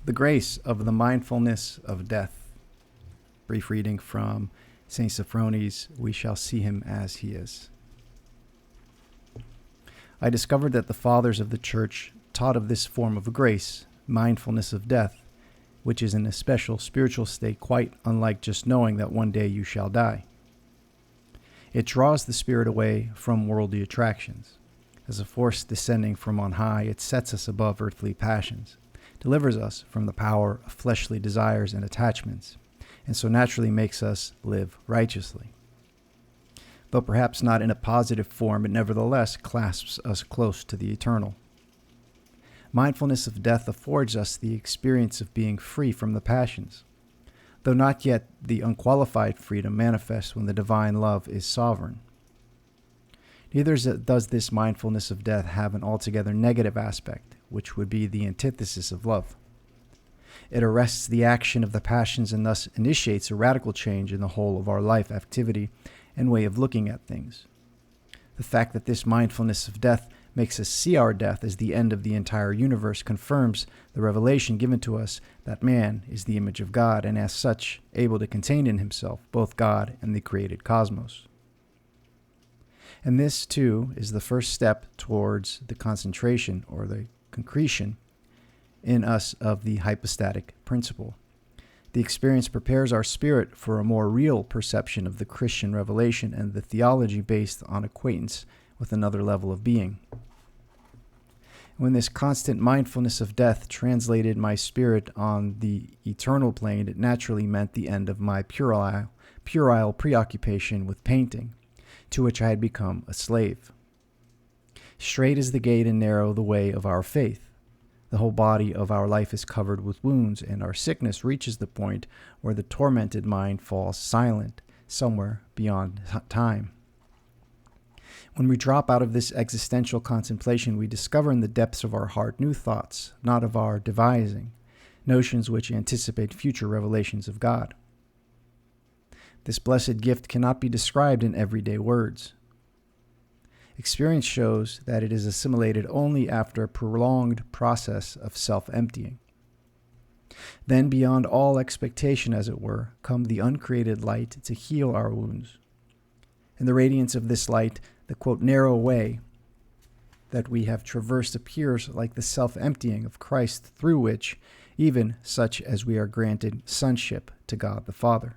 The grace of the mindfulness of death. Brief reading from Saint Sophrony's We Shall See Him as He Is. I discovered that the fathers of the Church taught of this form of grace, mindfulness of death, which is an especial spiritual state quite unlike just knowing that one day you shall die. It draws the spirit away from worldly attractions. As a force descending from on high, it sets us above earthly passions, delivers us from the power of fleshly desires and attachments, and so naturally makes us live righteously. Though perhaps not in a positive form, it nevertheless clasps us close to the eternal. Mindfulness of death affords us the experience of being free from the passions, though not yet the unqualified freedom manifests when the divine love is sovereign. Neither does this mindfulness of death have an altogether negative aspect, which would be the antithesis of love. It arrests the action of the passions and thus initiates a radical change in the whole of our life activity and way of looking at things. The fact that this mindfulness of death makes us see our death as the end of the entire universe confirms the revelation given to us that man is the image of God and as such able to contain in himself both God and the created cosmos. And this, too, is the first step towards the concentration or the concretion in us of the hypostatic principle. The experience prepares our spirit for a more real perception of the Christian revelation and the theology based on acquaintance with another level of being. When this constant mindfulness of death translated my spirit on the eternal plane, it naturally meant the end of my puerile preoccupation with painting, to which I had become a slave. Strait is the gate and narrow the way of our faith. The whole body of our life is covered with wounds, and our sickness reaches the point where the tormented mind falls silent, somewhere beyond time. When we drop out of this existential contemplation, we discover in the depths of our heart new thoughts, not of our devising, notions which anticipate future revelations of God. This blessed gift cannot be described in everyday words. Experience shows that it is assimilated only after a prolonged process of self-emptying. Then, beyond all expectation, as it were, come the uncreated light to heal our wounds. In the radiance of this light, the, quote, narrow way that we have traversed appears like the self-emptying of Christ, through which, even such as we are granted sonship to God the Father.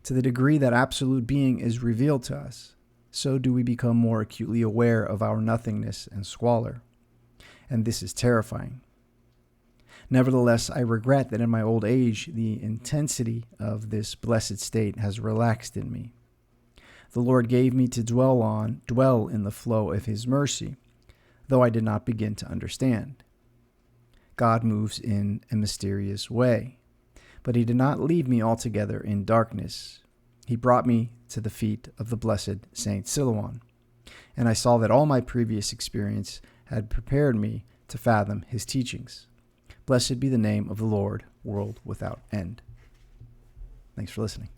To the degree that absolute being is revealed to us, so do we become more acutely aware of our nothingness and squalor. And this is terrifying. Nevertheless, I regret that in my old age, the intensity of this blessed state has relaxed in me. The Lord gave me to dwell in the flow of His mercy, though I did not begin to understand. God moves in a mysterious way. But He did not leave me altogether in darkness. He brought me to the feet of the blessed Saint Sophrony, and I saw that all my previous experience had prepared me to fathom His teachings. Blessed be the name of the Lord, world without end. Thanks for listening.